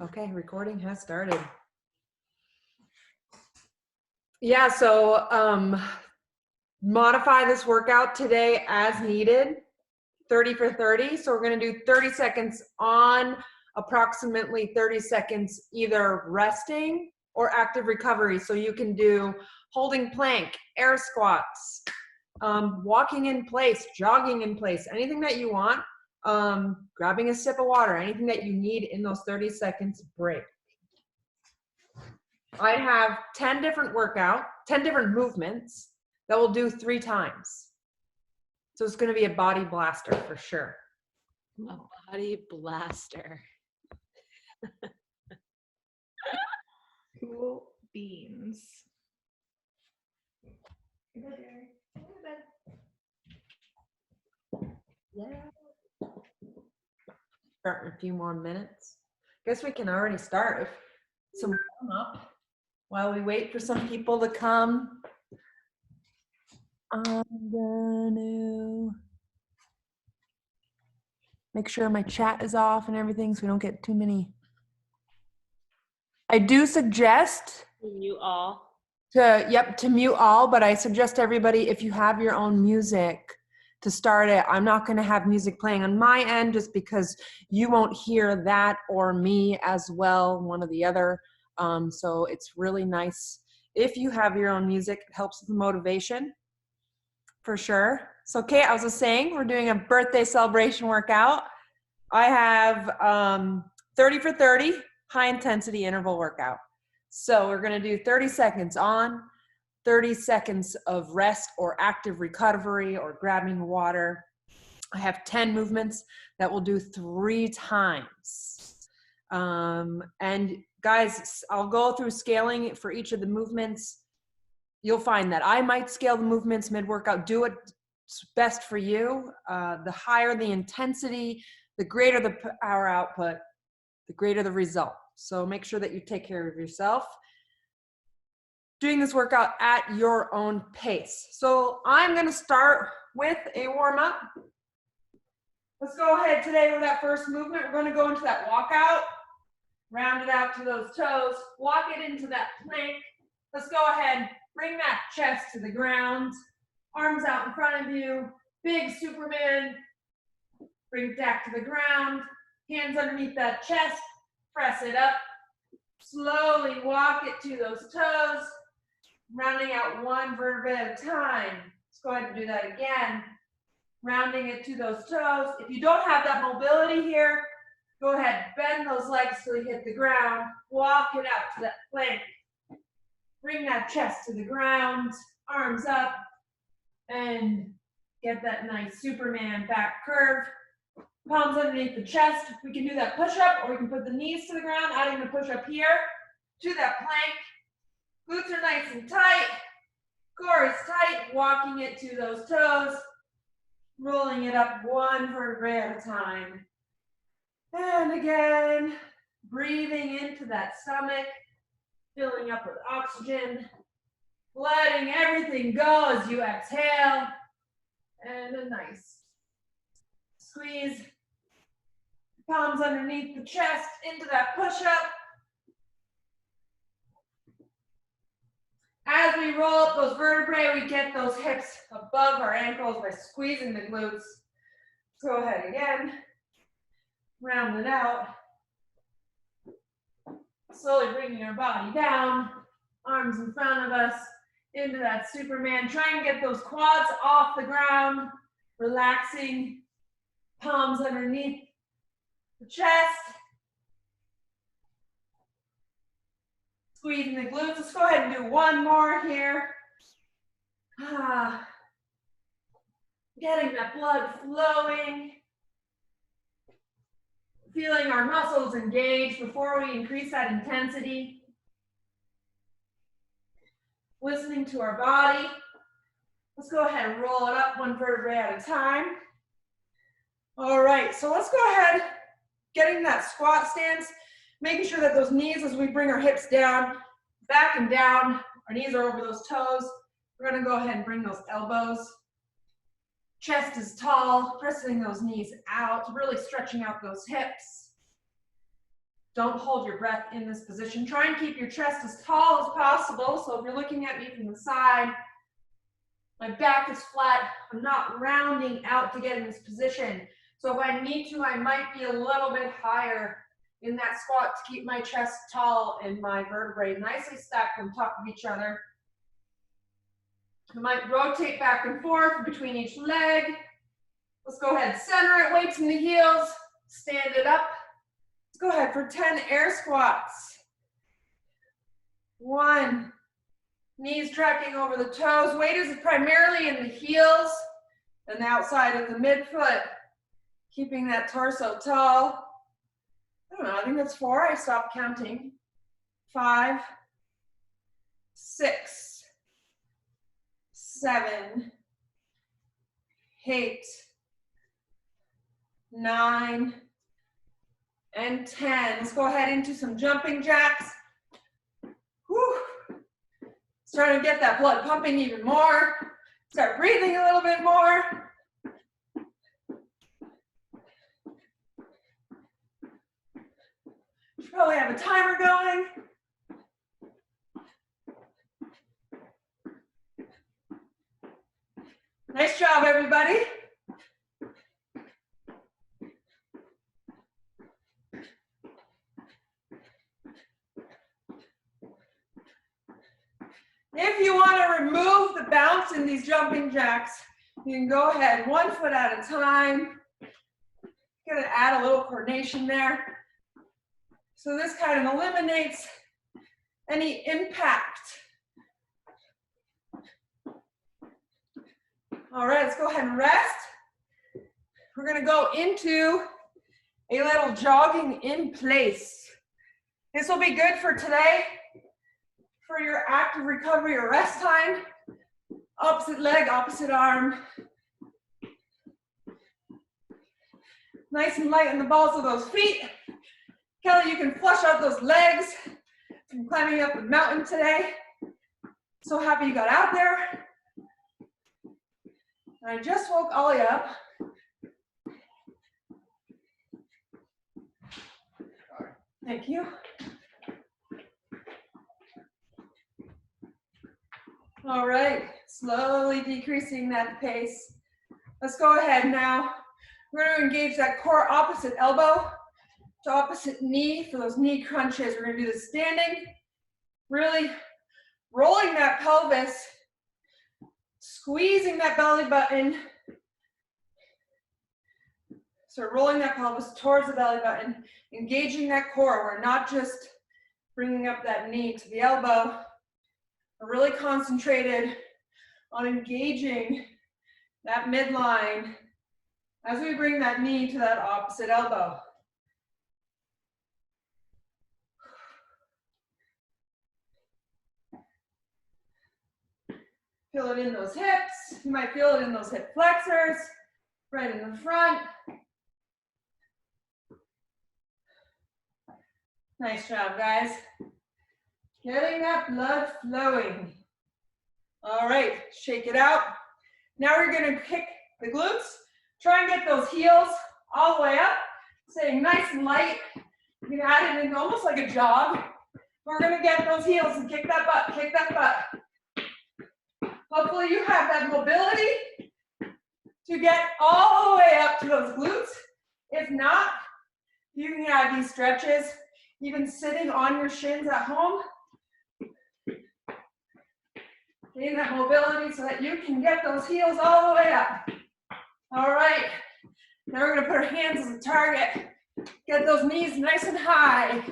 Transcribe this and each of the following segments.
Okay, recording has started. Yeah, so modify this workout today as needed, 30 for 30. So we're gonna do 30 seconds on, approximately 30 seconds either resting or active recovery. So you can do holding plank, air squats, walking in place, jogging in place, anything that you want, grabbing a sip of water, anything that you need in those 30 seconds break. I have 10 different movements that we'll do 3 times. So it's going to be a body blaster for sure. A body blaster. Cool beans. Yeah. Start in a few more minutes. Guess we can already start with some warm up while we wait for some people to come. I'm gonna make sure my chat is off and everything so we don't get too many. I do suggest You all. to mute all, but I suggest everybody, if you have your own music, to start it. I'm not going to have music playing on my end just because you won't hear that or me as well, one or the other. So it's really nice if you have your own music. It helps with the motivation for sure. So Kate, I was just saying, we're doing a birthday celebration workout. I have 30 for 30 high intensity interval workout. So we're going to do 30 seconds on, 30 seconds of rest or active recovery or grabbing water. I have 10 movements that we'll do 3 times. And guys, I'll go through scaling for each of the movements. You'll find that I might scale the movements mid-workout. Do what's best for you. The higher the intensity, the greater the power output, the greater the result. So make sure that you take care of yourself. Doing this workout at your own pace. So I'm going to start with a warm-up. Let's go ahead today with that first movement. We're going to go into that walkout, round it out to those toes, walk it into that plank. Let's go ahead, bring that chest to the ground, arms out in front of you, big Superman. Bring it back to the ground, hands underneath that chest, press it up. Slowly walk it to those toes, rounding out one vertebrae at a time. Let's go ahead and do that again. Rounding it to those toes. If you don't have that mobility here, go ahead, bend those legs till you hit the ground. Walk it out to that plank. Bring that chest to the ground, arms up, and get that nice Superman back curve. Palms underneath the chest. We can do that push-up, or we can put the knees to the ground, adding the push-up here to that plank. Glutes are nice and tight. Core is tight. Walking it to those toes. Rolling it up one vertebrae at a time. And again, breathing into that stomach, filling up with oxygen. Letting everything go as you exhale. And a nice squeeze. Palms underneath the chest into that push-up. As we roll up those vertebrae, we get those hips above our ankles by squeezing the glutes. Let's go ahead again. Round it out. Slowly bringing our body down. Arms in front of us into that Superman. Try and get those quads off the ground. Relaxing. Palms underneath the chest. Squeezing the glutes. Let's go ahead and do one more here. Getting that blood flowing. Feeling our muscles engaged before we increase that intensity. Listening to our body. Let's go ahead and roll it up one vertebrae at a time. All right, so let's go ahead, getting that squat stance, making sure that those knees, as we bring our hips down, back and down, our knees are over those toes. We're gonna go ahead and bring those elbows. Chest is tall, pressing those knees out, really stretching out those hips. Don't hold your breath in this position. Try and keep your chest as tall as possible. So if you're looking at me from the side, my back is flat. I'm not rounding out to get in this position. So if I need to, I might be a little bit higher in that squat to keep my chest tall and my vertebrae nicely stacked on top of each other. I might rotate back and forth between each leg. Let's go ahead, center it, weights in the heels, stand it up. Let's go ahead for 10 air squats. 1, knees tracking over the toes. Weight is primarily in the heels and the outside of the midfoot, keeping that torso tall. I don't know, I think that's 4. I stopped counting. 5, 6, 7, 8, 9, and 10. Let's go ahead into some jumping jacks. Whew. Starting to get that blood pumping even more. Start breathing a little bit more. Should probably have a timer going. Nice job, everybody. If you want to remove the bounce in these jumping jacks, you can go ahead 1 foot at a time. Gonna add a little coordination there. So this kind of eliminates any impact. All right, let's go ahead and rest. We're gonna go into a little jogging in place. This will be good for today, for your active recovery or rest time. Opposite leg, opposite arm. Nice and light in the balls of those feet. Kelly, you can flush out those legs from climbing up the mountain today. So happy you got out there. And I just woke Ollie up. Thank you. All right, slowly decreasing that pace. Let's go ahead now. We're going to engage that core opposite elbow to opposite knee for those knee crunches. We're going to do this standing, really rolling that pelvis, squeezing that belly button. So rolling that pelvis towards the belly button, engaging that core. We're not just bringing up that knee to the elbow. We're really concentrated on engaging that midline as we bring that knee to that opposite elbow. Feel it in those hips. You might feel it in those hip flexors, right in the front. Nice job, guys. Getting that blood flowing. All right, shake it out. Now we're gonna kick the glutes. Try and get those heels all the way up, staying nice and light. You can add it in almost like a jog. We're gonna get those heels and kick that butt, kick that butt. Hopefully you have that mobility to get all the way up to those glutes. If not, you can add these stretches, even sitting on your shins at home. Gain that mobility so that you can get those heels all the way up. All right, now we're gonna put our hands as a target. Get those knees nice and high.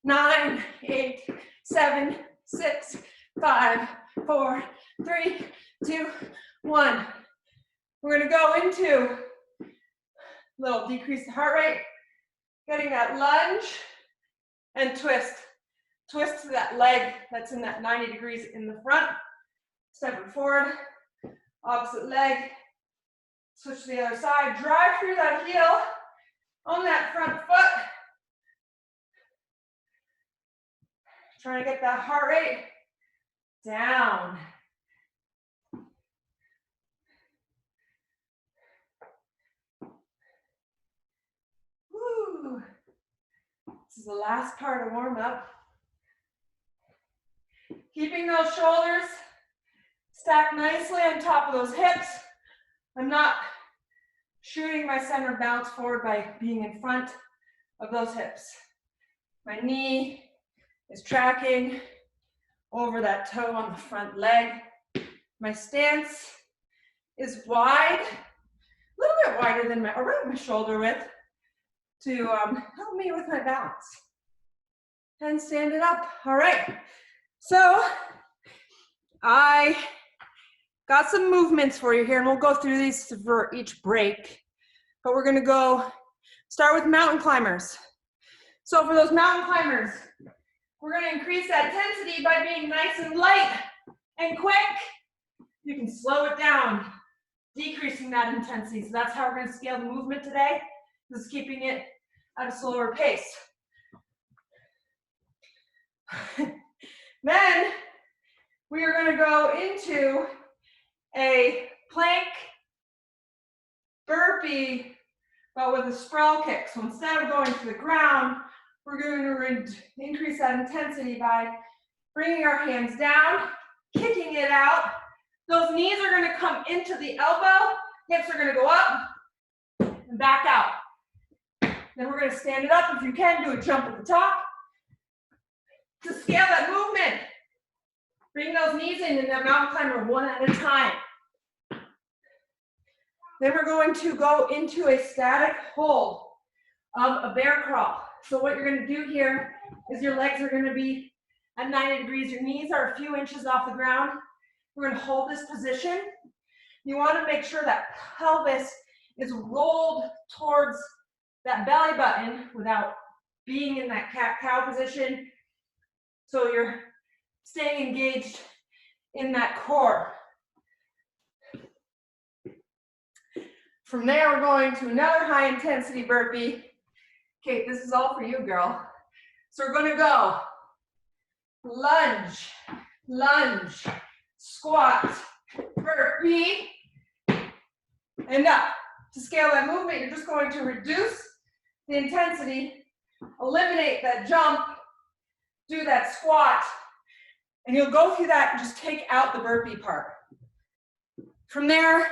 Nine, 8, 7, 6, 5, 4, 3, 2, 1. We're gonna go into a little decrease the heart rate, getting that lunge and twist. Twist to that leg that's in that 90 degrees in the front. Step it forward, opposite leg. Switch to the other side, drive through that heel on that front foot. Trying to get that heart rate down. the last part of warm up. Keeping those shoulders stacked nicely on top of those hips. I'm not shooting my center of balance forward by being in front of those hips. My knee is tracking over that toe on the front leg. My stance is wide, a little bit wider than around my shoulder width to help me with my balance. And stand it up. All right. So I got some movements for you here, and we'll go through these for each break. But we're gonna go start with mountain climbers. So for those mountain climbers, we're gonna increase that intensity by being nice and light and quick. You can slow it down, decreasing that intensity. So that's how we're gonna scale the movement today, is keeping it at a slower pace. Then we are gonna go into a plank burpee, but with a sprawl kick. So instead of going to the ground, we're going to increase that intensity by bringing our hands down, kicking it out. Those knees are going to come into the elbow, hips are going to go up and back out. Then we're going to stand it up. If you can, do a jump at the top. To scale that movement, bring those knees in that mountain climber one at a time. Then we're going to go into a static hold of a bear crawl. So what you're going to do here is your legs are going to be at 90 degrees. Your knees are a few inches off the ground. We're going to hold this position. You want to make sure that pelvis is rolled towards that belly button without being in that cat-cow position. So you're staying engaged in that core. From there, we're going to another high intensity burpee. Kate, this is all for you, girl. So we're going to go lunge, lunge, squat, burpee, and up. To scale that movement, you're just going to reduce the intensity, eliminate that jump, do that squat, and you'll go through that and just take out the burpee part. From there,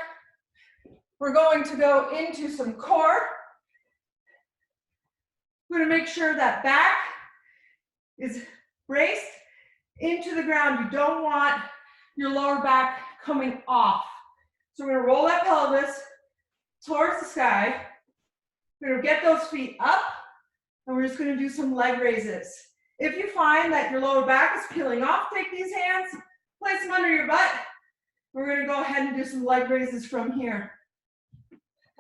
we're going to go into some core. We're going to make sure that back is braced into the ground. You don't want your lower back coming off. So we're going to roll that pelvis towards the sky. We're going to get those feet up, and we're just going to do some leg raises. If you find that your lower back is peeling off, take these hands, place them under your butt. We're going to go ahead and do some leg raises from here.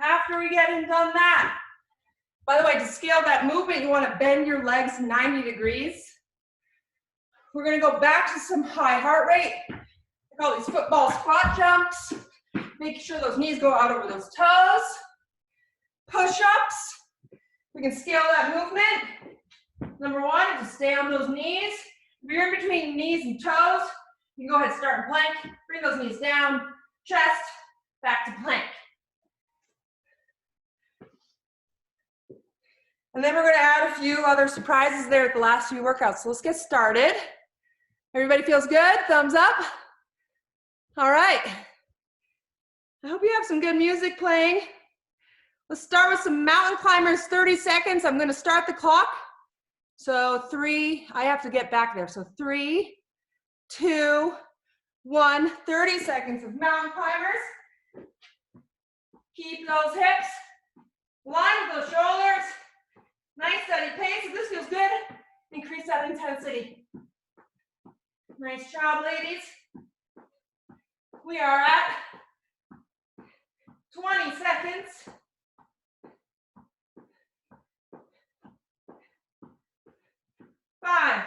After we get done that, by the way, to scale that movement, you want to bend your legs 90 degrees. We're going to go back to some high heart rate. I call these football squat jumps. Making sure those knees go out over those toes. Push-ups. We can scale that movement. Number one is to stay on those knees. If you're in between knees and toes, you can go ahead and start in plank. Bring those knees down, chest, back to plank. And then we're going to add a few other surprises there at the last few workouts. So let's get started. Everybody feels good? Thumbs up. All right. I hope you have some good music playing. Let's start with some mountain climbers, 30 seconds. I'm going to start the clock. So 3, I have to get back there. So 3, 2, 1, 30 seconds of mountain climbers. Keep those hips lined with those shoulders. Nice steady pace. If this feels good, increase that intensity. Nice job, ladies. We are at 20 seconds. 5,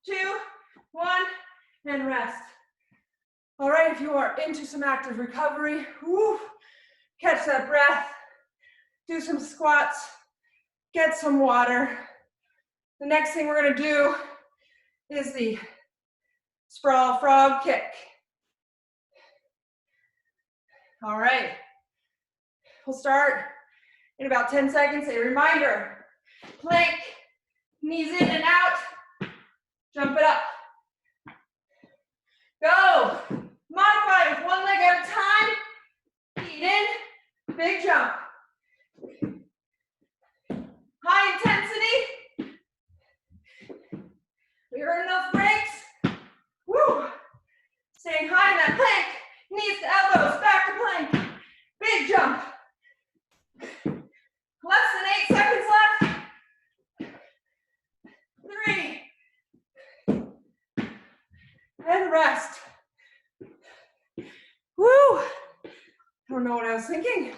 2, 1, and rest. All right, if you are into some active recovery, whoo, catch that breath. Do some squats, get some water. The next thing we're going to do is the sprawl frog kick. All right, we'll start in about 10 seconds. A reminder, Plank, knees in and out. Jump it up. Go. Modify with one leg at a time. Feet in, big jump. High intensity. We earn enough breaks. Woo. Staying high in that plank. Knees to elbows, back to plank. Big jump. Less than 8 seconds left. 3. And rest. Woo. I don't know what I was thinking.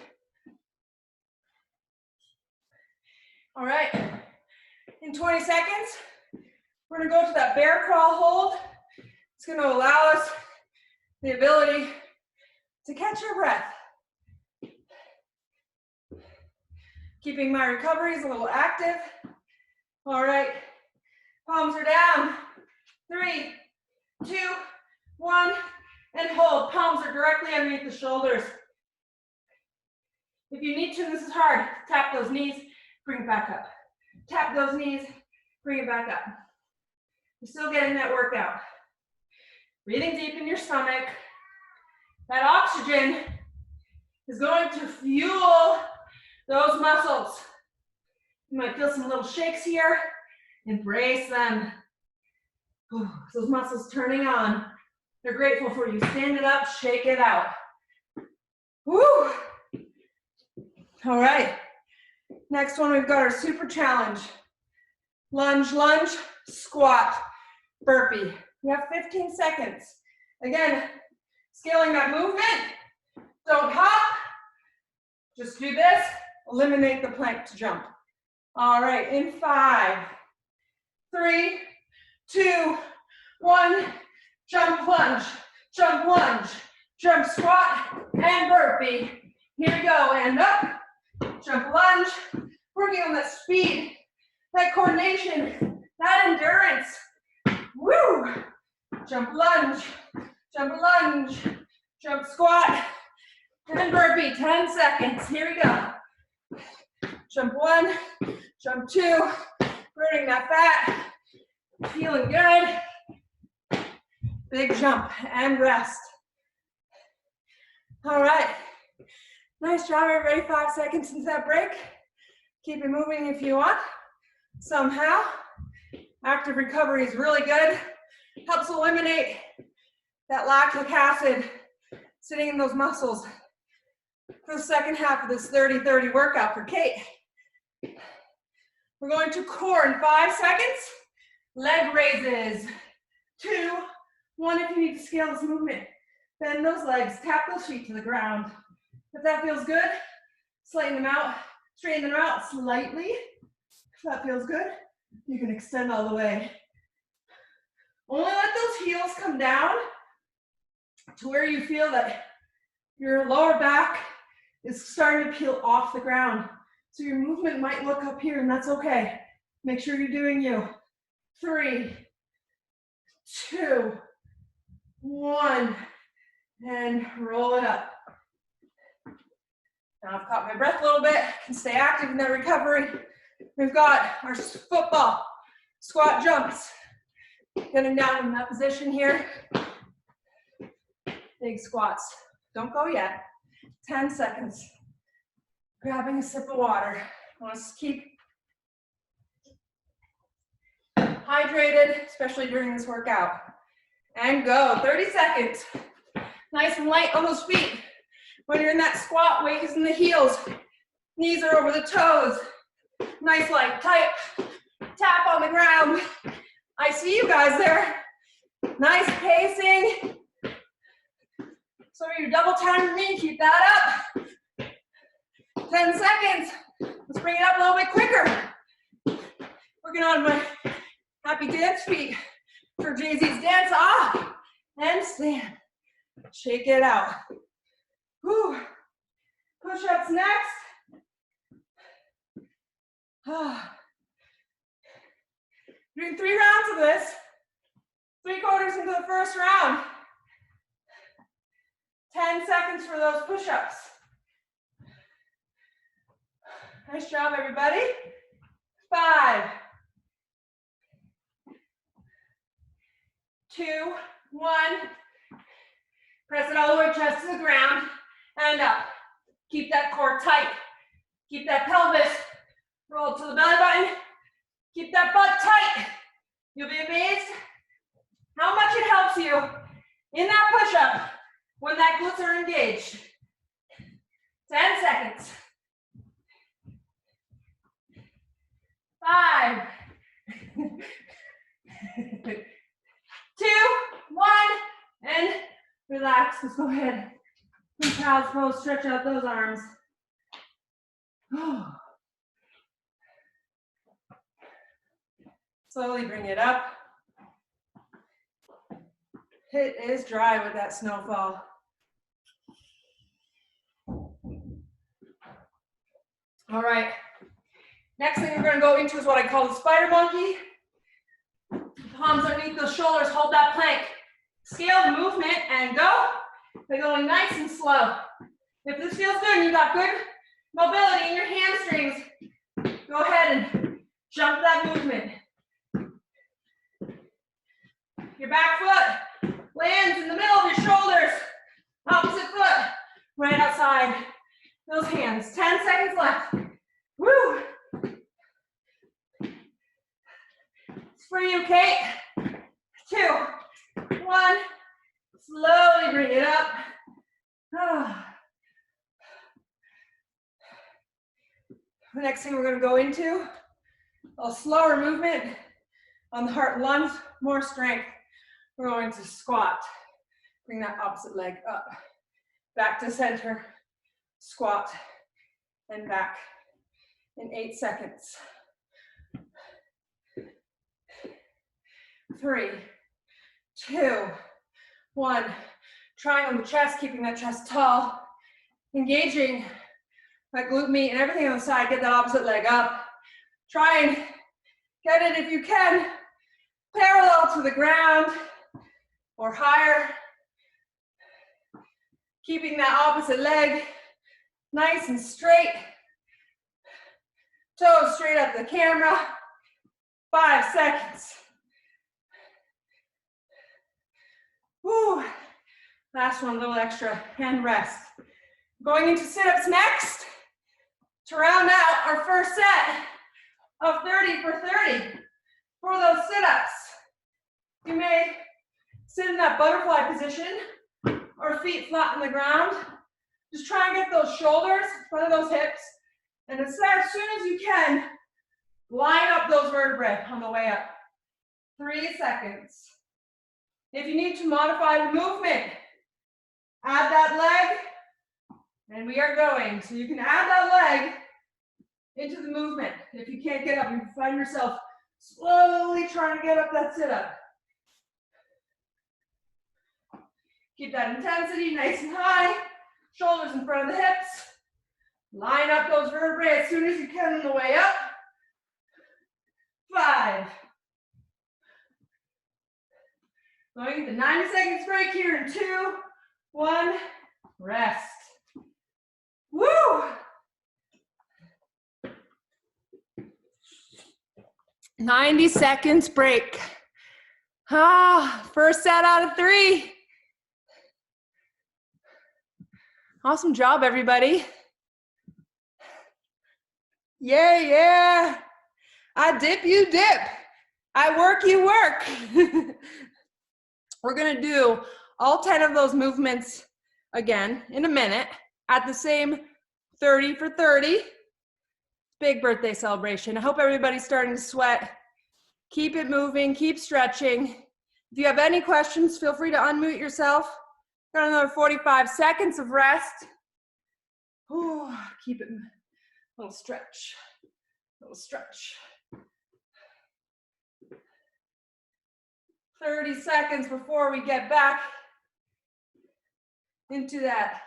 All right. In 20 seconds, we're going to go to that bear crawl hold. It's going to allow us the ability to catch your breath. Keeping my recoveries a little active. All right. Palms are down. 3, 2, 1, and hold. Palms are directly underneath the shoulders. If you need to, this is hard. Tap those knees, bring it back up. Tap those knees, bring it back up. You're still getting that workout. Breathing deep in your stomach. That oxygen is going to fuel those muscles. You might feel some little shakes here. Embrace them. Ooh, those muscles turning on. They're grateful for you. Stand it up, shake it out. Woo! All right. Next one, we've got our super challenge. Lunge, lunge, squat, burpee. We have 15 seconds. Again, scaling that movement. Don't hop. Just do this. Eliminate the plank to jump. All right, in 5, 3, 2, 1. Jump lunge, jump squat, and burpee. Here we go, and up. Jump lunge. Working on that speed, that coordination, that endurance. Woo! Jump lunge, jump squat, and burpee. 10 seconds. Here we go. Jump 1, jump 2, burning that fat. Feeling good. Big jump and rest. All right. Nice job, everybody. 5 seconds since that break. Keep it moving if you want. Somehow. Active recovery is really good. Helps eliminate that lactic acid sitting in those muscles for the second half of this 30-30 workout for Kate. We're going to core in 5 seconds. Leg raises. 2, 1 if you need to scale this movement. Bend those legs, tap those feet to the ground. If that feels good, straighten them out slightly. If that feels good, you can extend all the way. Only let those heels come down to where you feel that your lower back is starting to peel off the ground. So your movement might look up here, and that's okay. Make sure you're doing you. 3, 2, 1, and roll it up. Now I've caught my breath a little bit, can stay active in that recovery. We've got our football squat jumps. Getting down in that position here. Big squats. Don't go yet. 10 seconds. Grabbing a sip of water. I want to keep hydrated, especially during this workout. And go. 30 seconds. Nice and light on those feet. When you're in that squat, weight is in the heels. Knees are over the toes. Nice light, tight. Tap on the ground. I see you guys there. Nice pacing. So you're double timing me, keep that up. 10 seconds. Let's bring it up a little bit quicker. Working on my happy dance feet for Jay-Z's dance off. And stand. Shake it out. Whew. Push-ups next. Doing 3 rounds of this. 3/4 into the first round. 10 seconds for those push-ups. Nice job, everybody. 5, 2, 1. Press it all the way chest to the ground and up. Keep that core tight. Keep that pelvis rolled to the belly button. Keep that butt tight. You'll be amazed how much it helps you in that push-up when that glutes are engaged. 10 seconds. 5, 2, 1, and relax. Let's go ahead. Child's pose, stretch out those arms. Slowly bring it up. It is dry with that snowfall. All right. Next thing we're going to go into is what I call the spider monkey. Palms underneath those shoulders, hold that plank. Scale the movement and go. By going nice and slow. If this feels good and you got good mobility in your hamstrings, go ahead and jump that movement. Your back foot lands in the middle of your shoulders. Opposite foot right outside those hands. 10 seconds left. Woo! It's for you, Kate. 2, 1. Slowly bring it up. The next thing we're going to go into, a slower movement on the heart lunge, more strength. We're going to squat. Bring that opposite leg up. Back to center. Squat and back in 8 seconds. 3, 2, 1. Triangle the chest, keeping that chest tall. Engaging that glute meat and everything on the side. Get that opposite leg up. Try and get it, if you can, parallel to the ground or higher. Keeping that opposite leg nice and straight. Toes straight up the camera. 5 seconds. Woo. Last one, a little extra hand rest. Going into sit-ups next to round out our first set of 30 for 30. For those sit-ups, you may sit in that butterfly position or feet flat on the ground. Just try and get those shoulders in front of those hips. And as soon as you can, line up those vertebrae on the way up. 3 seconds. If you need to modify the movement, add that leg, and we are going. So you can add that leg into the movement. If you can't get up, you find yourself slowly trying to get up that sit-up. Keep that intensity nice and high. Shoulders in front of the hips. Line up those vertebrae as soon as you can on the way up. 5. Going into 90 seconds break here in 2, 1, rest. Woo! 90 seconds break. First set out of 3. Awesome job, everybody. Yeah. I dip, you dip. I work, you work. We're gonna do all 10 of those movements again in a minute at the same 30 for 30. Big birthday celebration. I hope everybody's starting to sweat. Keep it moving, keep stretching. If you have any questions, feel free to unmute yourself. Got another 45 seconds of rest. Ooh, keep it, little stretch, little stretch. 30 seconds before we get back into that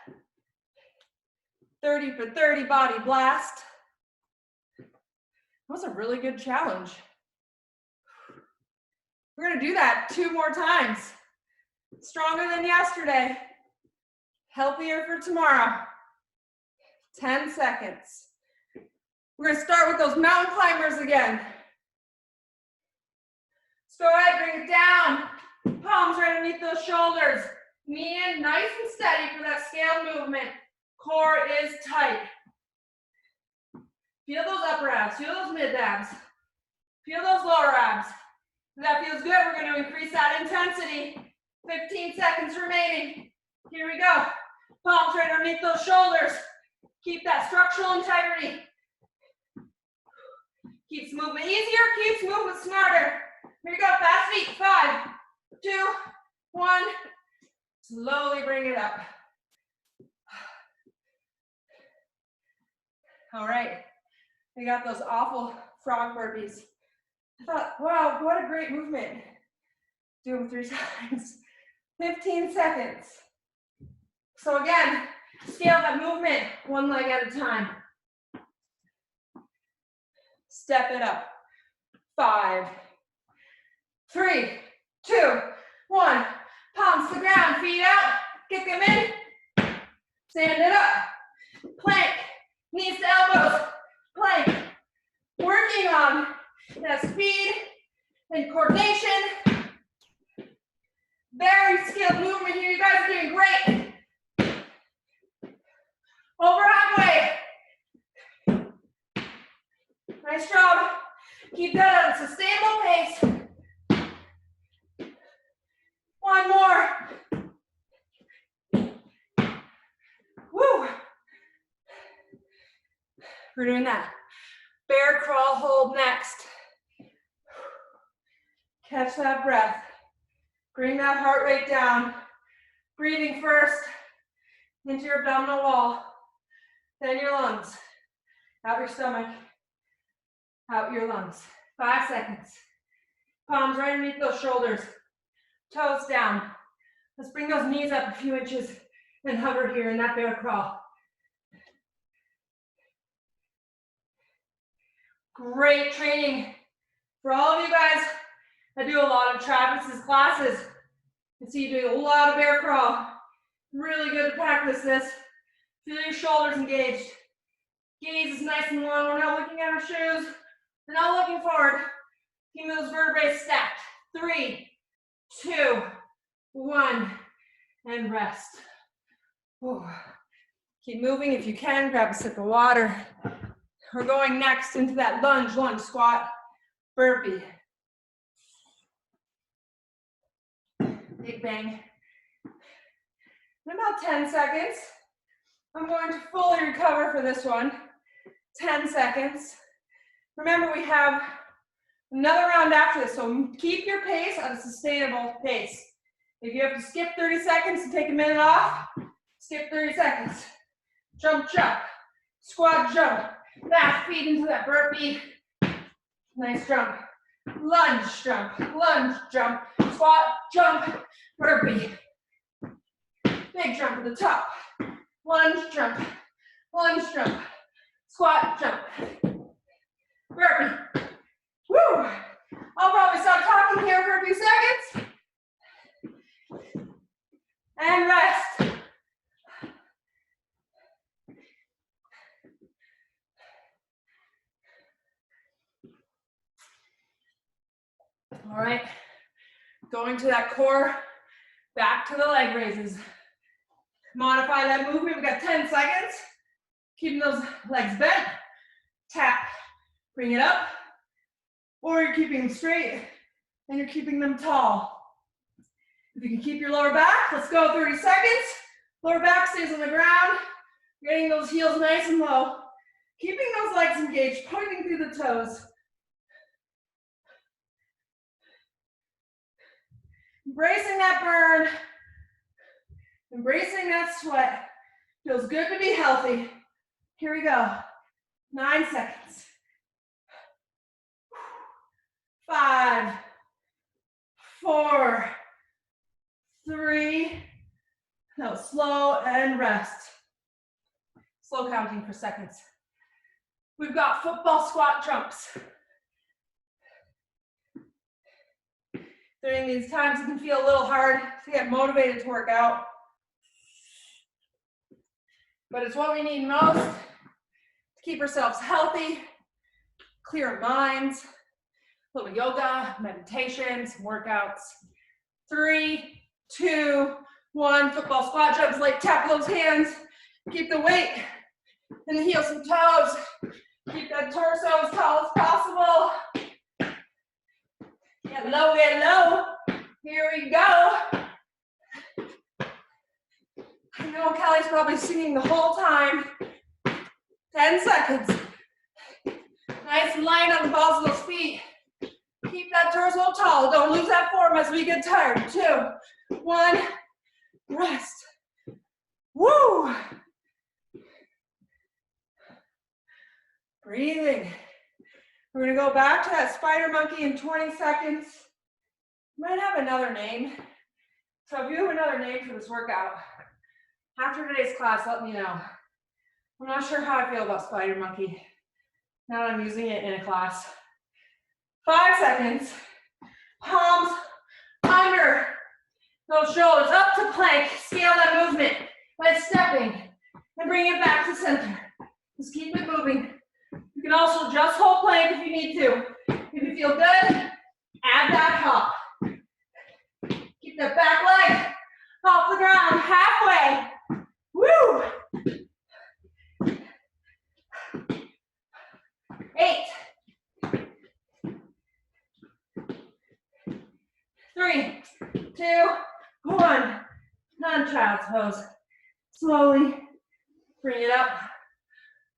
30 for 30 body blast. That was a really good challenge. We're gonna do that 2 more times. Stronger than yesterday. Healthier for tomorrow. 10 seconds. We're gonna start with those mountain climbers again. Let's go ahead, bring it down. Palms right underneath those shoulders. Knee in, nice and steady for that scaled movement. Core is tight. Feel those upper abs, feel those mid abs, feel those lower abs. If that feels good, we're going to increase that intensity. 15 seconds remaining. Here we go. Palms right underneath those shoulders. Keep that structural integrity. Keeps movement easier, keeps movement smarter. Here we go, fast feet. 5, 2, 1. Slowly bring it up. All right, we got those awful frog burpees. I thought, wow, what a great movement. Do them 3 times. 15 seconds. So again, scale that movement 1 leg at a time. Step it up. 5, 3, 2, 1. Palms to the ground, feet out. Kick them in. Stand it up. Plank. Knees to elbows. Plank. Working on that speed and coordination. Very skilled movement here. You guys are doing great. Over halfway. Nice job. Keep that at a sustainable pace. 1 more. Woo. We're doing that. Bear crawl hold next. Catch that breath. Bring that heart rate down. Breathing first into your abdominal wall, then your lungs. Out your stomach, out your lungs. 5 seconds. Palms right underneath those shoulders. Toes down. Let's bring those knees up a few inches and hover here in that bear crawl. Great training for all of you guys. I do a lot of Travis's classes. I see you doing a lot of bear crawl. Really good to practice this. Feel your shoulders engaged. Gaze is nice and long. We're not looking at our shoes. We're not looking forward. Keep those vertebrae stacked. 3, 2, 1, and rest. Whew. Keep moving if you can. Grab a sip of water. We're going next into that lunge, squat, burpee. Big bang. In about 10 seconds, I'm going to fully recover for this one. 10 seconds. Remember, we have another round after this, so keep your pace at a sustainable pace. If you have to skip 30 seconds and take a minute off, skip 30 seconds. Jump, jump. Squat, jump. Back feet into that burpee. Nice jump. Lunge, jump. Lunge, jump. Squat, jump, burpee. Big jump at the top. Lunge, jump. Lunge, jump. Squat, jump. Burpee. Woo! I'll probably stop talking here for a few seconds. And rest. All right, going to that core, back to the leg raises. Modify that movement, we've got 10 seconds. Keeping those legs bent, tap, bring it up, or you're keeping them straight and you're keeping them tall. If you can keep your lower back, let's go 30 seconds. Lower back stays on the ground, getting those heels nice and low. Keeping those legs engaged, pointing through the toes. Embracing that burn, embracing that sweat. Feels good to be healthy. Here we go. 9 seconds. 5, 4, 3, no, slow and rest. Slow counting for seconds. We've got football squat jumps. During these times, it can feel a little hard to get motivated to work out. But it's what we need most to keep ourselves healthy clear minds, a little yoga, meditation, some workouts. 3, 2, 1. Football squat jumps, like tap those hands. Keep the weight in the heels and toes. Keep that torso as tall as possible. Get low, get low. Here we go. I know Kelly's probably singing the whole time. 10 seconds. Nice and light on the balls of those feet. Keep that torso tall. Don't lose that form as we get tired. 2, 1. Rest. Woo! Breathing. We're going to go back to that spider monkey in 20 seconds. Might have another name. So if you have another name for this workout, after today's class, let me know. I'm not sure how I feel about spider monkey. Now that I'm using it in a class. 5 seconds. Palms under those shoulders, up to plank. Scale that movement by stepping and bring it back to center. Just keep it moving. You can also just hold plank if you need to. If you feel good, add that hop. Keep that back leg off the ground, halfway. Woo! 8, 3, 2, 1. Non-child's pose. Slowly bring it up.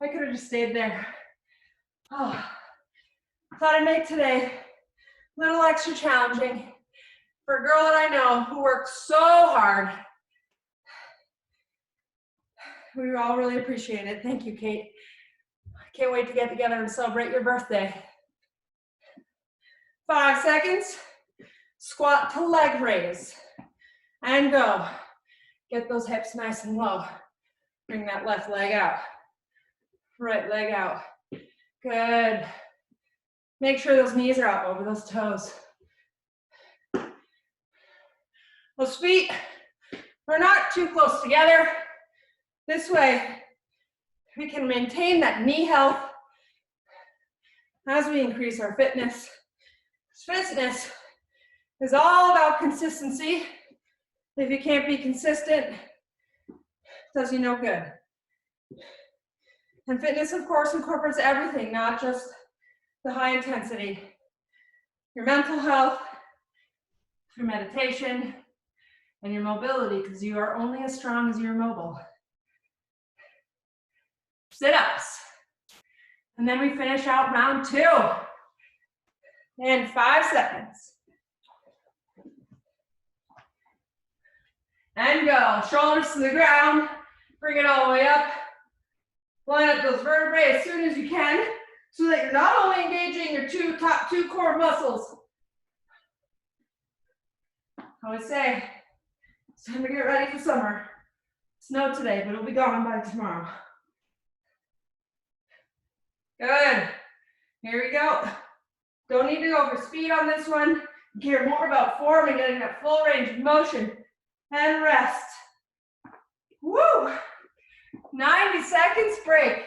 I could have just stayed there. Oh, thought I'd make today a little extra challenging for a girl that I know who works so hard. We all really appreciate it. Thank you, Kate. I can't wait to get together and celebrate your birthday. 5 seconds. Squat to leg raise. And go. Get those hips nice and low. Bring that left leg out. Right leg out. Good. Make sure those knees are out over those toes. Those feet are not too close together. This way, we can maintain that knee health as we increase our fitness. Fitness is all about consistency. If you can't be consistent, it does you no good. And fitness, of course, incorporates everything, not just the high intensity. Your mental health, your meditation, and your mobility, because you are only as strong as you're mobile. Sit-ups. And then we finish out round 2. In 5 seconds. And go. Shoulders to the ground. Bring it all the way up. Line up those vertebrae as soon as you can so that you're not only engaging your top two core muscles. I always say, it's time to get ready for summer. Snow today, but it'll be gone by tomorrow. Good. Here we go. Don't need to go for speed on this one. Care more about form and getting that full range of motion. And rest. Woo! 90 seconds break.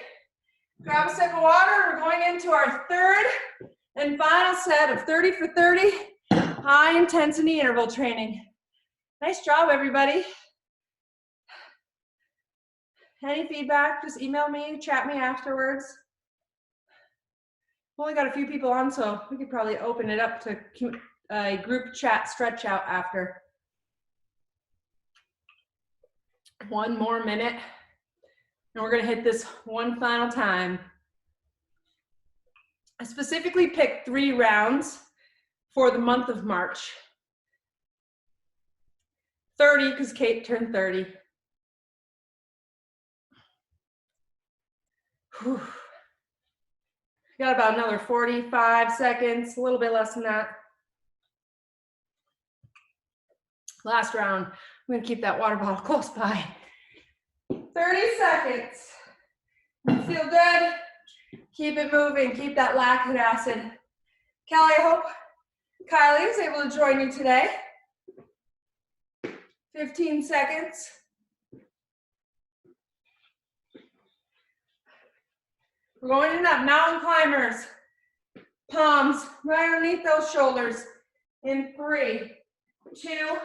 Grab a sip of water. We're going into our third and final set of 30 for 30 high intensity interval training. Nice job, everybody. Any feedback, just email me, chat me afterwards. Only got a few people on, so we could probably open it up to a group chat stretch out after. 1 more minute, and we're gonna hit this one final time. I specifically picked 3 rounds for the month of March. 30, because Kate turned 30. Whew. Got about another 45 seconds, a little bit less than that. Last round, I'm gonna keep that water bottle close by. 30 seconds. Feel good? Keep it moving, keep that lactic acid. Kelly, I hope Kylie is able to join you today. 15 seconds. We're going in that mountain climbers. Palms right underneath those shoulders. In 3, 2,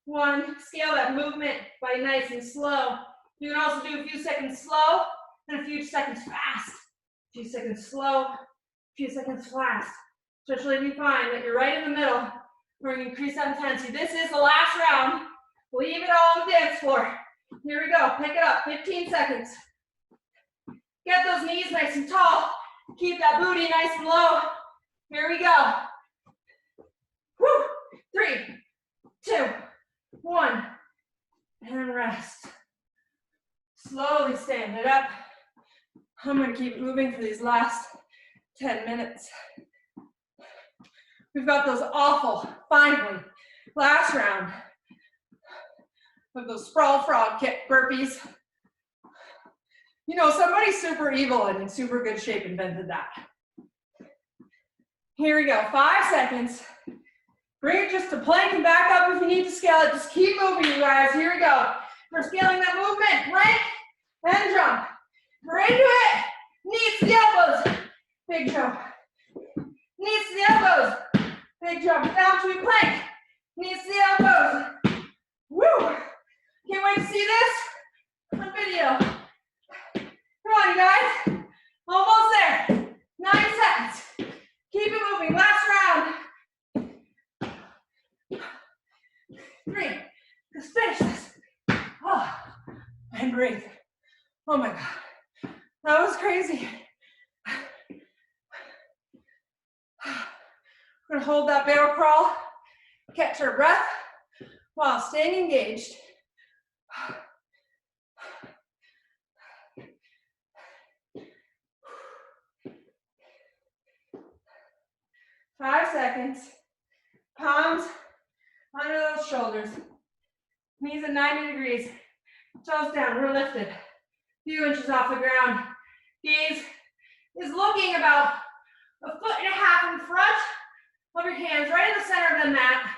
1. Scale that movement by nice and slow. You can also do a few seconds slow and a few seconds fast. A few seconds slow, a few seconds fast. Especially if you find that you're right in the middle where you increase that intensity. This is the last round. Leave it all on the dance floor. Here we go. Pick it up. 15 seconds. Get those knees nice and tall. Keep that booty nice and low. Here we go. Woo. 3, 2, 1. And rest. Slowly stand it up. I'm going to keep moving for these last 10 minutes. We've got those awful, finally, last round of those sprawl frog kick burpees. You know, somebody super evil and in super good shape invented that. Here we go, 5 seconds. Bring it just to plank and back up if you need to scale it. Just keep moving, you guys. Here we go. We're scaling that movement. Plank and jump. We're into it. Knees to the elbows. Big jump. Knees to the elbows. Big jump. Down to a plank. Knees to the elbows. Woo! Can't wait to see this on video. Come on, you guys. Almost there. 9 seconds. Keep it moving. Last round. 3. Let's finish this. Oh, and breathe. Oh my God. That was crazy. We're going to hold that barrel crawl, catch our breath while staying engaged. 5 seconds. Palms under those shoulders. Knees at 90 degrees. Toes down, we're lifted. Few inches off the ground. Gaze is looking about 1.5 feet in front of your hands, right in the center of the mat.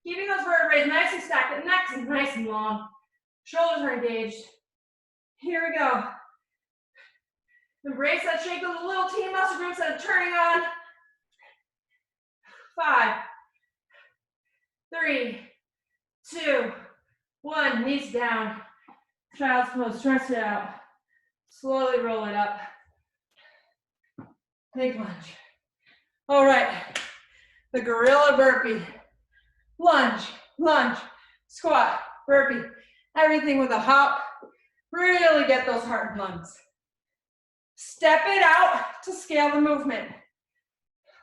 Keeping those vertebrae nice and stacked, the neck is nice and long. Shoulders are engaged. Here we go. Embrace that shape of the little T muscle groups that are turning on. 5, 3, 2, 1. Knees down. Child's pose. Stretch it out. Slowly roll it up. Big lunge. All right. The gorilla burpee. Lunge, lunge, squat, burpee. Everything with a hop. Really get those hard lungs. Step it out to scale the movement.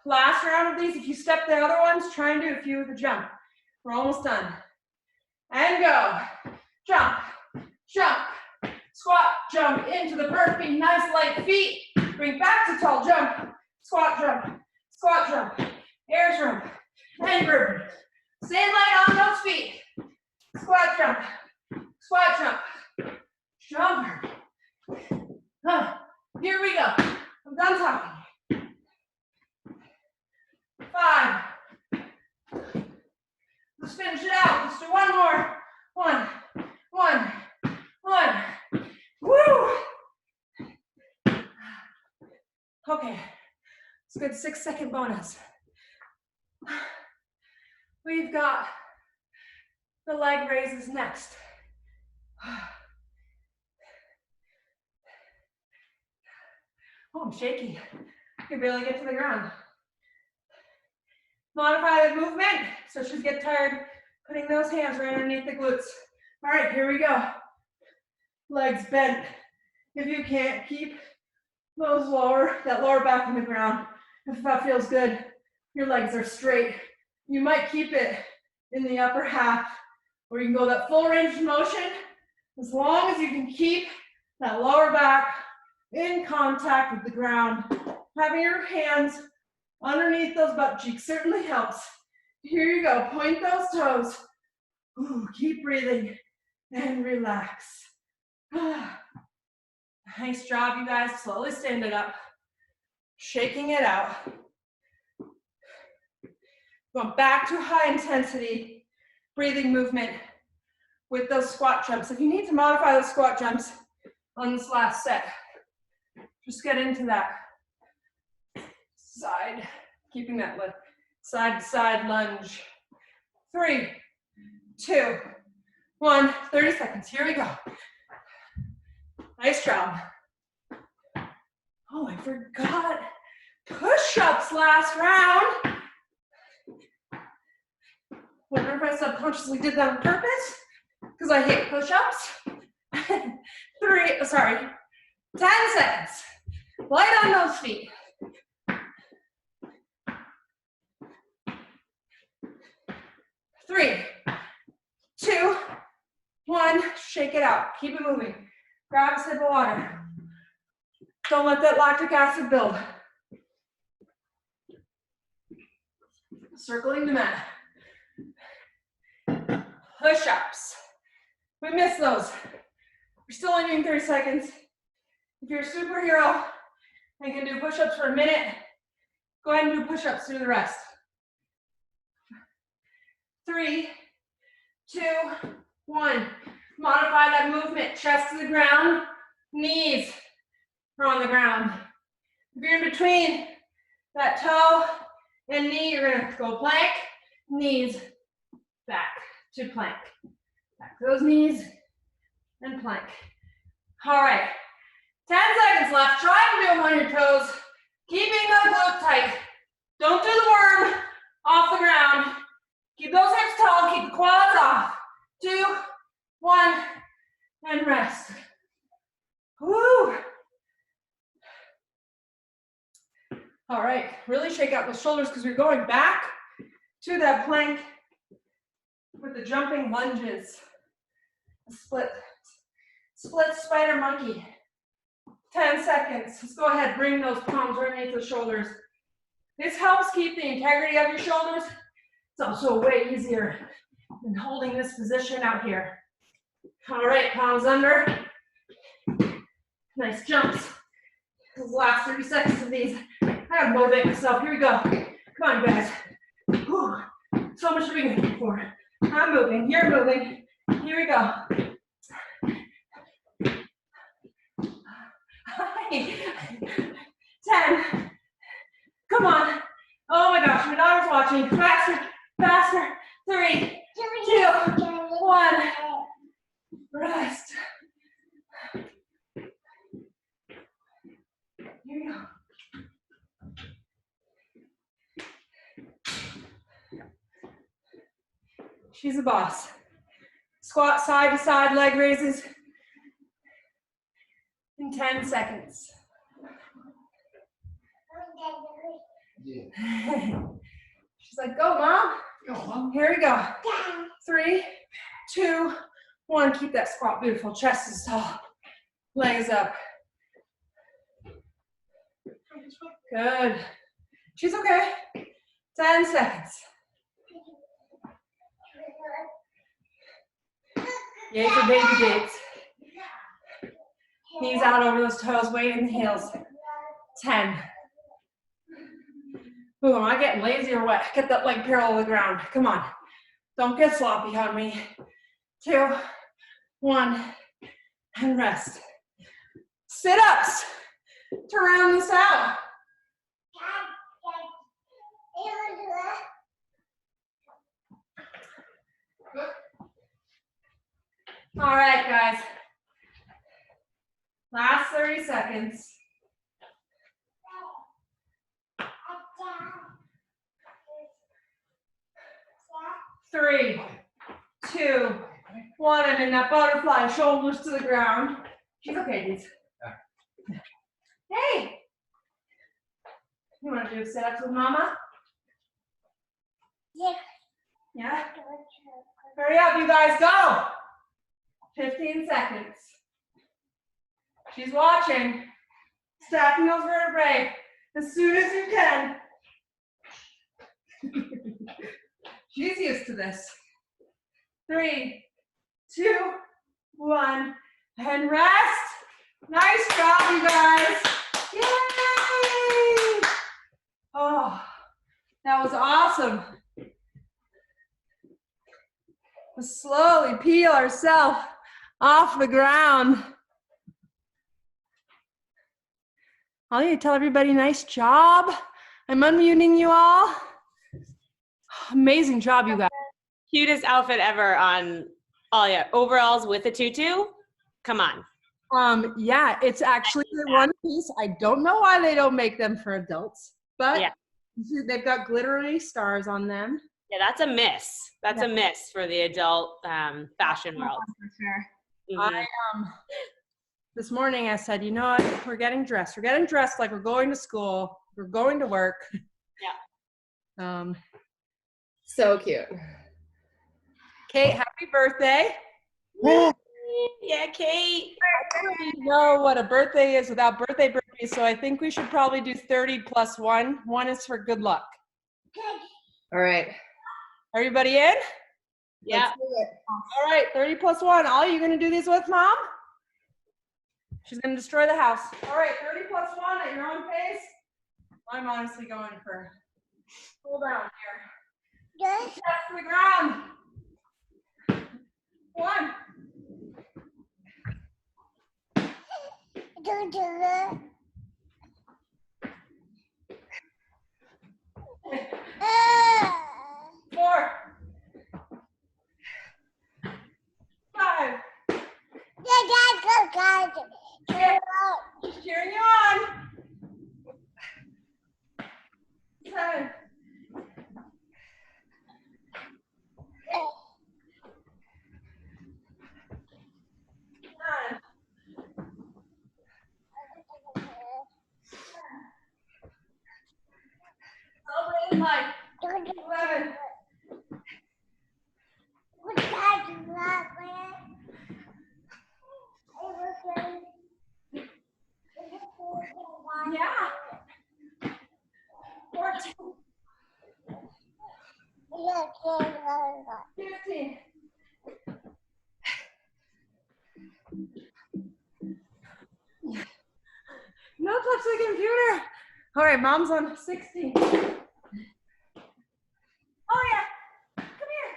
Last round of these, if you step the other ones, try and do a few with a jump. We're almost done. And go. Jump, jump, squat, jump into the burpee. Nice light feet. Bring back to tall jump. Squat jump, air jump, and burpee. Stay light on those feet. Squat jump, jump burpee. Here we go. I'm done talking. 5. Let's finish it out. Let's do one more. One. Woo! Okay, it's a good 6-second bonus. We've got the leg raises next. Oh, I'm shaky. I can barely get to the ground. Modify the movement, so she's get tired putting those hands right underneath the glutes. All right, here we go. Legs bent. If you can't, keep those that lower back on the ground. If that feels good, your legs are straight. You might keep it in the upper half, or you can go that full range of motion, as long as you can keep that lower back in contact with the ground. Having your hands underneath those butt cheeks certainly helps. Here you go, point those toes. Ooh, keep breathing and relax. Nice job, you guys. Slowly stand it up. Shaking it out. Going back to high intensity breathing movement with those squat jumps. If you need to modify those squat jumps on this last set, just get into that side Keeping that side to side lunge. 3, 2, 1, 30 seconds. Here we go. Nice job. Oh, I forgot push-ups last round. Wonder if I subconsciously did that on purpose because I hate push-ups. 10 seconds. Light on those feet. 3, 2, 1. Shake it out. Keep it moving. Grab a sip of water. Don't let that lactic acid build. Circling the mat. Push-ups. We missed those. We're still only doing 30 seconds. If you're a superhero and can do push-ups for a minute, go ahead and do push-ups through the rest. 3, 2, 1. Modify that movement. Chest to the ground, knees are on the ground. If you're in between that toe and knee, you're gonna go plank, knees back to plank. Back to those knees and plank. All right, 10 seconds left. Try to do them on your toes. Keeping the glute tight. Don't do the worm off the ground. Keep those hips tall, keep the quads off. 2, 1, and rest. Woo! All right, really shake out the shoulders because we're going back to that plank with the jumping lunges. Split spider monkey. 10 seconds. Let's go ahead, bring those palms right underneath the shoulders. This helps keep the integrity of your shoulders. It's also way easier than holding this position out here. All right, palms under. Nice jumps. Those last 30 seconds of these. I gotta motivate myself. Here we go. Come on, guys. Whew. So much to be good for. I'm moving. You're moving. Here we go. 10. Come on. Oh my gosh, my daughter's watching. Faster, faster. 3, 2, 1. Rest. Here we go. She's a boss. Squat side to side, leg raises in 10 seconds. Yeah. She's like, go, Mom. Go, Mom. Here we go. 3, 2, 1. Keep that squat beautiful. Chest is tall. Legs up. Good. She's okay. 10 seconds. Yay for baby gates. Knees out over those toes, weight in the heels. 10. Ooh, am I getting lazy or what? Get that leg parallel to the ground. Come on. Don't get sloppy on me. 2, 1, and rest. Sit-ups to round this out. All right, guys. Last 30 seconds. 3, 2, 1, and in that butterfly, shoulders to the ground. She's okay, dudes. Hey! You want to do sit-ups with Mama? Yeah. Yeah? Hurry up, you guys, go! 15 seconds. She's watching. Stacking those vertebrae as soon as you can. She's used to this. 3, 2, 1, and rest. Nice job, you guys. Yay! Oh, that was awesome. Let's slowly peel ourselves off the ground. I need to tell everybody nice job. I'm unmuting you all. Amazing job, you guys. Cutest outfit ever on all your overalls with a tutu. Come on. Yeah, it's actually the one piece. I don't know why they don't make them for adults, but Yeah. they've got glittery stars on them. Yeah, that's a miss. That's a miss for the adult fashion world. For sure. Mhm. This morning I said, you know what? We're getting dressed. We're getting dressed like we're going to school. We're going to work. Yeah. So cute. Kate, happy birthday. Yeah, Kate. I don't really know what a birthday is without birthday birthdays, so I think we should probably do 30 plus 1. 1 is for good luck. All right. Everybody in? Yeah. Let's do it. All right, 30 plus 1. All you going to do these with, Mom? She's going to destroy the house. All right, 30 plus 1 at your own pace. I'm honestly going for pull down here. Yes. Test the ground. 1. Four. 5. Just cheering you on. 7. 9. Celebrate life. 11. 14. 15. No touch the computer. All right, Mom's on 16. Oh yeah, come here.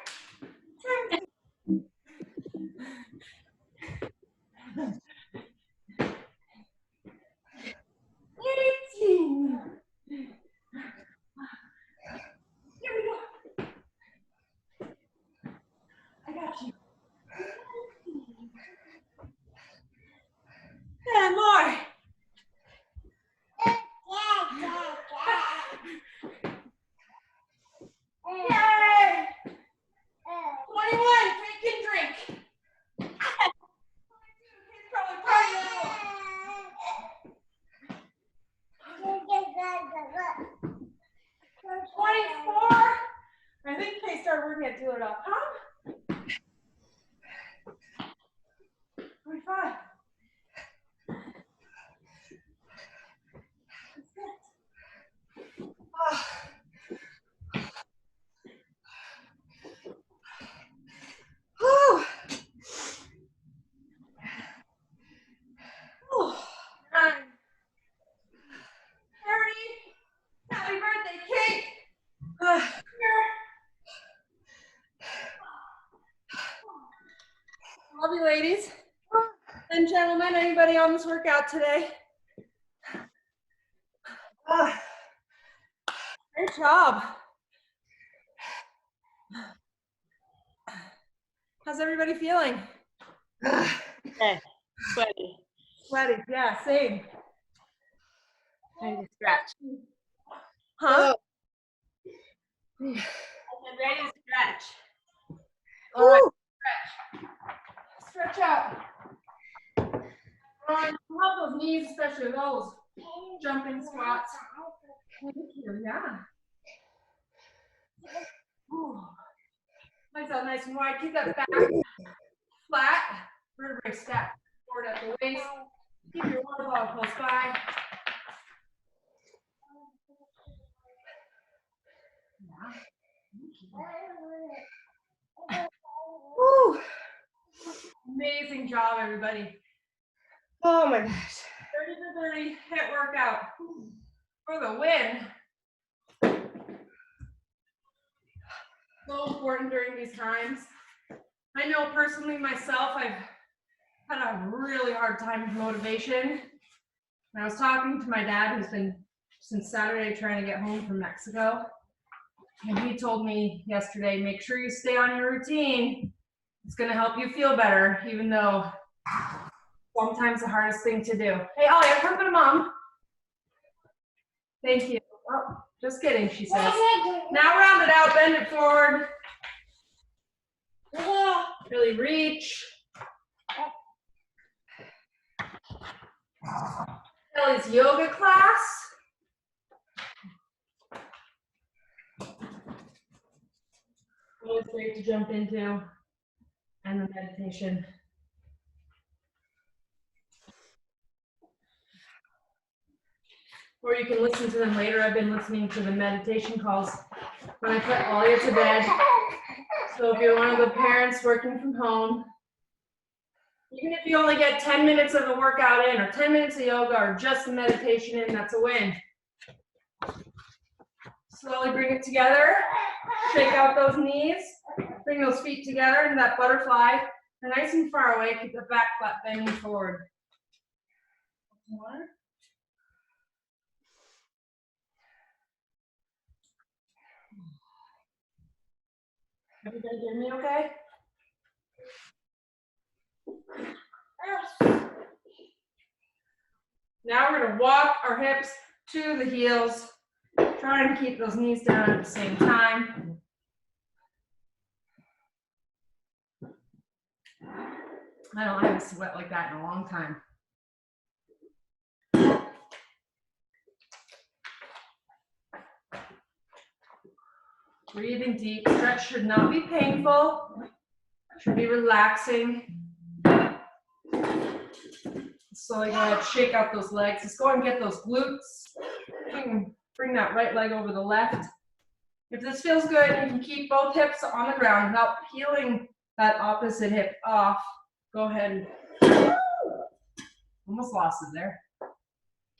18. Here we go. I got you. 10 more. Yay! 21, take and drink. 22, he's probably proud of you. 24. I think they started working at dealer.com. 25. Oh. 9. 30. Happy birthday, Kate. Here. Love you, ladies and gentlemen. Anybody on this workout today? Great job. How's everybody feeling? Okay. Sweaty. Sweaty. Yeah, same. I need to stretch. Huh? I'm ready to stretch. All right. Stretch out. Ron, love those knees, especially those jumping squats. Thank you. Yeah. Ooh. Legs out nice and wide. Keep that back flat. Vertebrae stacked forward at the waist. Keep your water bottle close by. Woo. Amazing job, everybody. Oh my gosh. 30 to 30 HIIT workout for the win. So important during these times. I know personally myself, I've had a really hard time with motivation. And I was talking to my dad, who's been since Saturday trying to get home from Mexico. And he told me yesterday, make sure you stay on your routine. It's gonna help you feel better, even though sometimes the hardest thing to do. Hey, Ollie, I'm coming to mom. Thank you. Oh, just kidding, she says. Now round it out, bend it forward. Really reach. Ellie's yoga class. Always great to jump into. And the meditation. Or you can listen to them later. I've been listening to the meditation calls when I put Ollie to bed. So if you're one of the parents working from home, even if you only get 10 minutes of a workout in, or 10 minutes of yoga, or just the meditation in, that's a win. Slowly bring it together. Shake out those knees. Bring those feet together in that butterfly. They're nice and far away. Keep the back foot bending forward. More. Everybody hear me okay? Now we're going to walk our hips to the heels, trying to keep those knees down at the same time. I don't have a sweat like that in a long time. Breathing deep. Stretch should not be painful. Should be relaxing. Slowly go ahead, shake out those legs. Let's go and get those glutes. Bring that right leg over the left. If this feels good, you can keep both hips on the ground without peeling that opposite hip off. Go ahead and almost lost it there.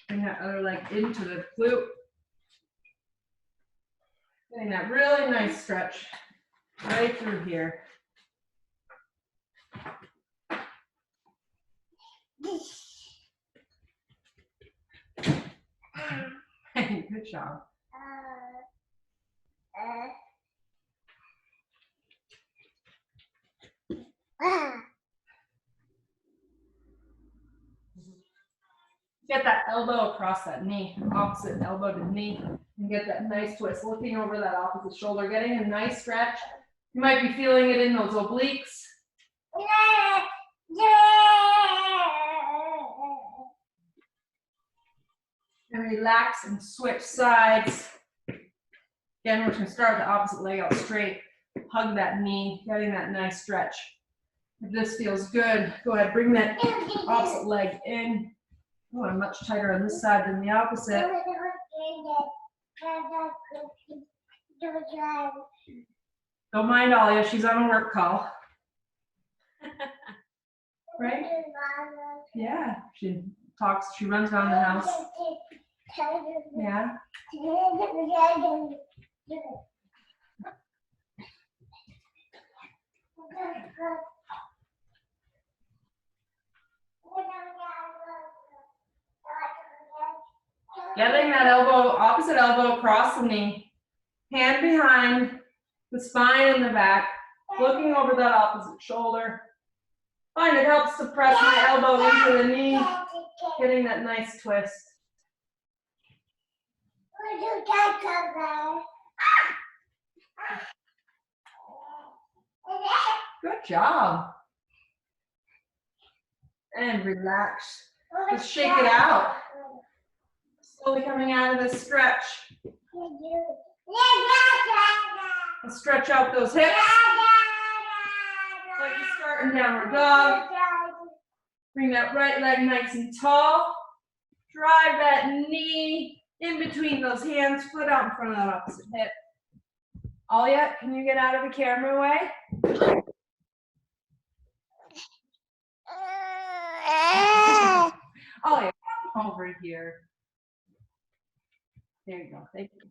Bring that other leg into the glute. Getting that really nice stretch right through here. Good job. Get that elbow across that knee, opposite elbow to knee, and get that nice twist, looking over that opposite shoulder, getting a nice stretch. You might be feeling it in those obliques. And relax and switch sides. Again, we're going to start the opposite leg out straight. Hug that knee, getting that nice stretch. If this feels good, go ahead, bring that opposite leg in. Oh, I'm much tighter on this side than the opposite. Don't mind Alia, she's on a work call. Right? Yeah, she talks, she runs around the house. Yeah. Getting that elbow, opposite elbow across the knee, hand behind the spine and the back, looking over that opposite shoulder. Find it helps to press my elbow into the knee, getting that nice twist. Good job. And relax. Just shake it out. Slowly coming out of this stretch. And stretch out those hips. Like you start in downward dog. Bring that right leg nice and tall. Drive that knee in between those hands. Foot out in front of that opposite hip. Alia, can you get out of the camera way? Alia, come over here. There you go. Thank you.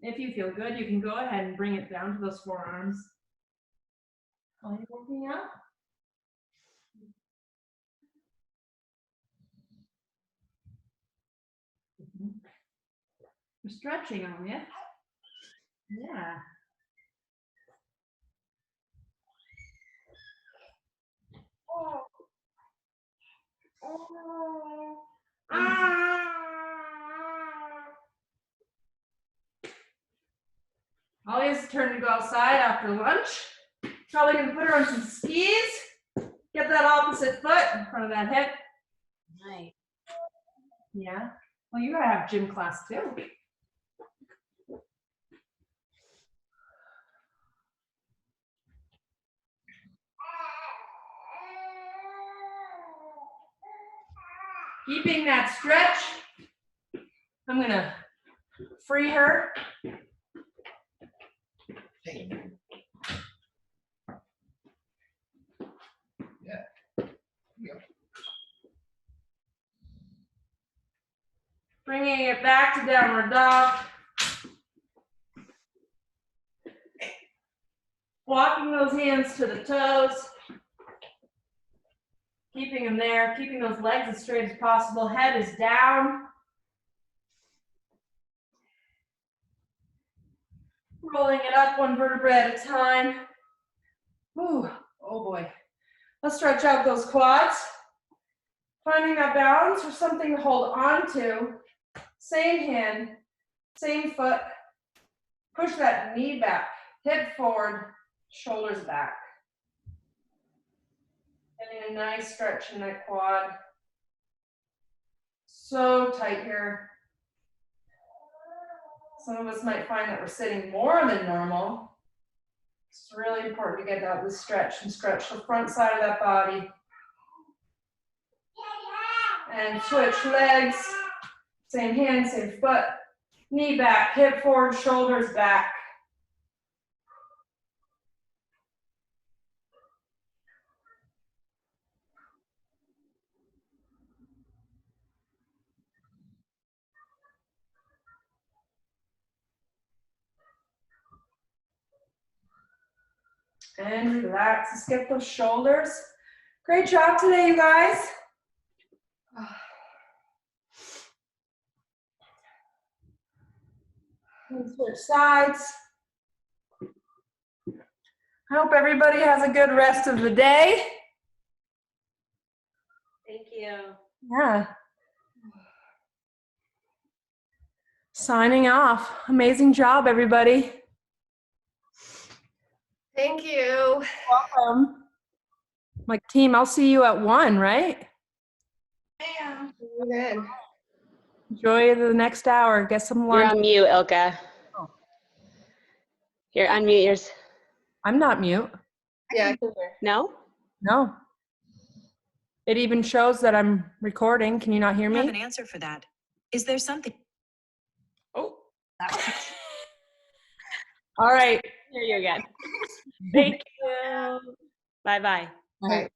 If you feel good, you can go ahead and bring it down to those forearms. Are you working out? We're stretching on you. Yeah. Ollie's turn to go outside after lunch. Probably gonna put her on some skis. Get that opposite foot in front of that hip. Nice. Yeah. Well, you gotta have gym class too. Keeping that stretch. I'm gonna free her. Bringing it back to downward dog. Walking those hands to the toes. Keeping them there, keeping those legs as straight as possible. Head is down. Rolling it up one vertebra at a time. Ooh, oh boy. Let's stretch out those quads. Finding that balance or something to hold on to. Same hand, same foot. Push that knee back, hip forward, shoulders back. Getting a nice stretch in that quad. So tight here. Some of us might find that we're sitting more than normal. It's really important to get out this stretch and stretch the front side of that body. And switch legs. Same hand, same foot. Knee back, hip forward, shoulders back. And relax. Let's get those shoulders. Great job today, you guys. And switch sides. I hope everybody has a good rest of the day. Thank you. Yeah. Signing off. Amazing job, everybody. Thank you. Welcome. Like team, I'll see you at 1, right? Yeah. Good. Enjoy the next hour. Get some You're lunch. on mute, Ilke. Oh. You're unmute yours. I'm not mute. Yeah, I can hear. No? No. It even shows that I'm recording. Can you not hear I have me? an answer for that. Is there something? Oh, All right. hear you again. Thank you. Bye-bye. Okay.